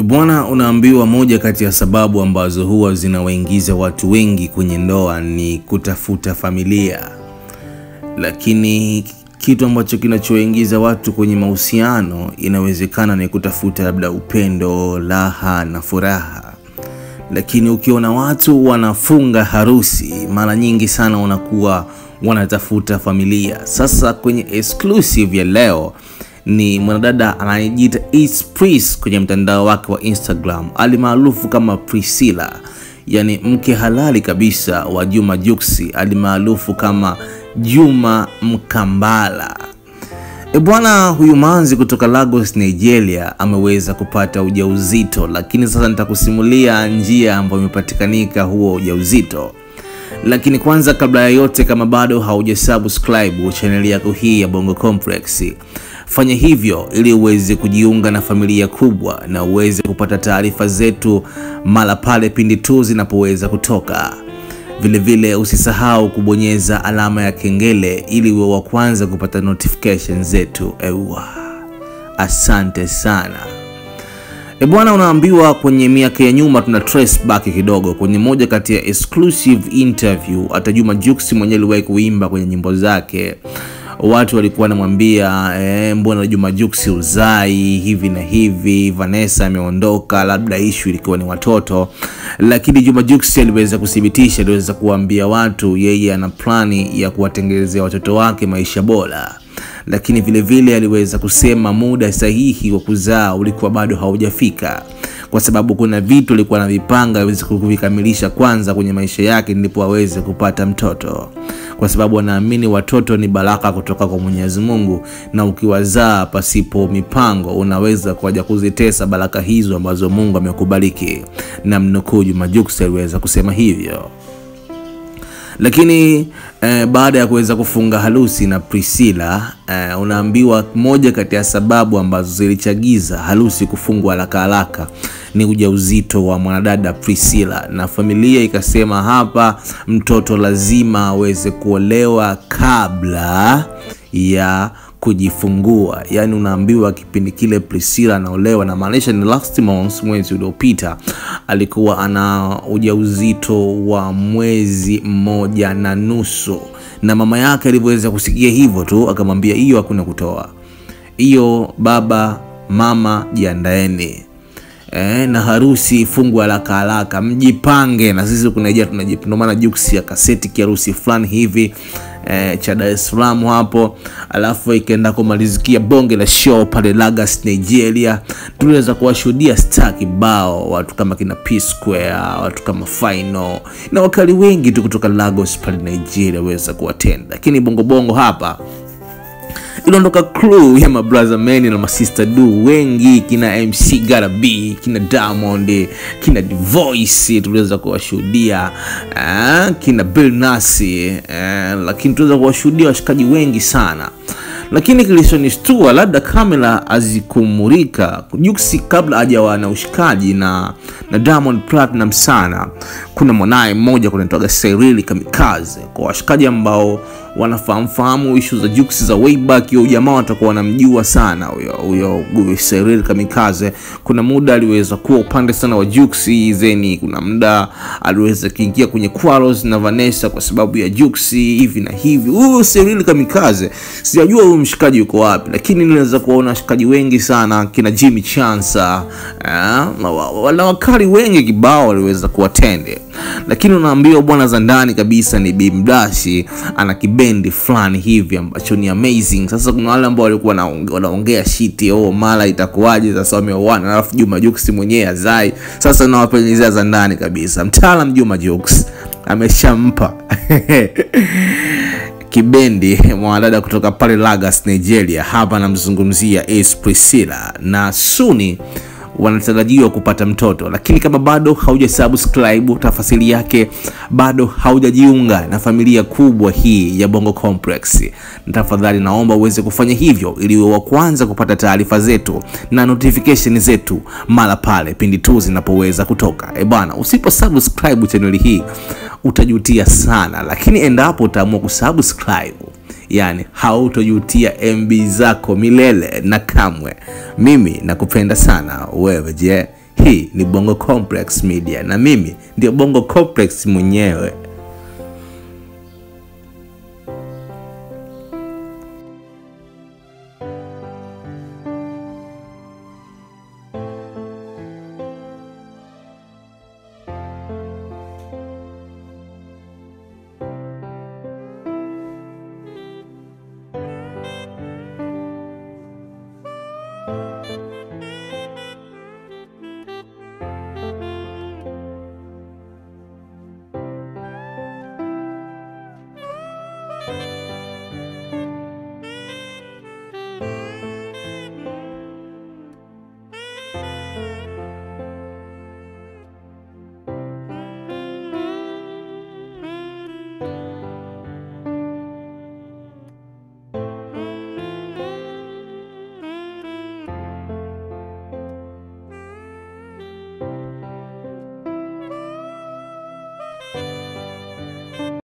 Bwana, unaambiwa moja kati ya sababu ambazo huwa zinawaingiza watu wengi kwenye ndoa ni kutafuta familia. Lakini kitu ambacho kinachoingiza watu kwenye mahusiano inawezekana ni kutafuta labda upendo, raha na furaha. Lakini ukiona watu wanafunga harusi, mara nyingi sana wanakuwa wanatafuta familia. Sasa kwenye exclusive ya leo ni mwanadada anayejiita It's Pris kwenye mtandao wake wa Instagram, alimaarufu kama Priscilla, yani mke halali kabisa wa Juma Jux, alimaarufu kama Juma Mkambala. Bwana, huyu manzi kutoka Lagos, Nigeria ameweza kupata ujauzito, lakini sasa nitakusimulia njia ambayo imepatikanika huo ujauzito. Lakini kwanza, kabla ya yote, kama bado haujasubscribe channel yako hii ya Bongo Complex, fanya hivyo ili uweze kujiunga na familia kubwa na uweze kupata taarifa zetu mara pale pindi tu zinapoweza kutoka. Vile vile usisahau kubonyeza alama ya kengele ili uwe wa kwanza kupata notification zetu. Asante sana. Bwana, unaambiwa kwenye miaka ya nyuma, tuna trace back kidogo kwenye moja kati ya exclusive interview hata Juma Jux mwenyewe aliwahi kuimba kwenye nyimbo zake. Watu walikuwa wanamwambia mbona Juma Jux uzai hivi na hivi, Vanessa ameondoka, labda issue ilikuwa ni watoto. Lakini Juma Jux aliweza kudhibitisha, aliweza kuambia watu yeye ana plani ya kuwatengenezea watoto wake maisha bora. Lakini vile vile aliweza kusema muda sahihi wa kuzaa ulikuwa bado haujafika, kwa sababu kuna vitu alikuwa anavipanga aweze kuvikamilisha kwanza kwenye maisha yake ndipo aweze kupata mtoto, kwa sababu anaamini watoto ni baraka kutoka kwa Mwenyezi Mungu, na ukiwazaa pasipo mipango unaweza kuja kuzitesa baraka hizo ambazo Mungu amekubariki. Na mnukuu, Juma Jux aliweza kusema hivyo. Lakini baada ya kuweza kufunga harusi na Priscilla, unaambiwa moja kati ya sababu ambazo zilichagiza harusi kufungwa haraka ni ujauzito wa mwanadada Priscilla, na familia ikasema hapa mtoto lazima aweze kuolewa kabla ya kujifungua. Yani unaambiwa kipindi kile Priscilla anaolewa, na maanisha ni last month, mwezi uliopita, alikuwa ana ujauzito wa mwezi 1.5, na mama yake alivyoweza kusikia hivyo tu akamwambia hiyo hakuna kutoa, hiyo baba mama jiandaeni, na harusi ifungwe haraka, mjipange na sisi kunaija tunajipanga. Ndio maana Jux akaseti kiharusi fulani hivi cha Dar es Salaam hapo, alafu ikaenda kumalizikia bonge la show pale Lagos, Nigeria. Tuliweza kuwashuhudia star kibao, watu kama kina P Square, watu kama Final na wakali wengi tu kutoka Lagos pale Nigeria waweza kuattend. Lakini bongo hapa iliondoka crew ya mabrother men na sister du wengi, kina MC Garabi, kina Diamond, kina The Voice tuliweza kuwashuhudia, kina Bill Nasi, lakini tuliweza kuwashuhudia washikaji wengi sana. Lakini kilichonistua, labda kamera azikumurika Jux kabla hajawa na ushikaji na Diamond Platinum sana. Kuna mwanae mmoja kunaitwa Cyril Kamikaze, kwa washikaji ambao wanafahamu issue za Jux za way back, huyo jamaa watakuwa wanamjua sana huyo Cyril Kamikaze. Kuna muda aliweza kuwa upande sana wa Jux, zeni kuna muda aliweza kuingia kwenye quarrels na Vanessa kwa sababu ya Jux hivi na hivi. Cyril Kamikaze sijajua huyo mshikaji yuko wapi, lakini niliweza kuona washikaji wengi sana, kina Jimmy Chansa, wala wakali wengi kibao waliweza kuatende. Lakini unaambiwa bwana za ndani kabisa ni Bimdashi ana kibendi fulani hivi ambacho ni amazing. Sasa kuna wale ambao walikuwa wanaongea shit, mara itakuwaje sasa wameoana alafu Juma Jux mwenyewe azai. Sasa na wapenzi za ndani kabisa, mtaalam Juma Jux ameshampa kibendi mwanadada kutoka pale Lagos, Nigeria. Hapa namzungumzia It's Priscilla, na suni wanatarajiwa kupata mtoto. Lakini kama bado haujasubscribe, tafasili yake bado haujajiunga na familia kubwa hii ya Bongo Complex, tafadhali naomba uweze kufanya hivyo ili uwe wa kwanza kupata taarifa zetu na notification zetu mara pale pindi tu zinapoweza kutoka. Bwana, usipo subscribe channel hii utajutia sana, lakini endapo utaamua kusubscribe, yani hautojutia MB zako milele na kamwe. Mimi nakupenda sana. Wewe je? Hii ni Bongo Complex Media na mimi ndio Bongo Complex mwenyewe.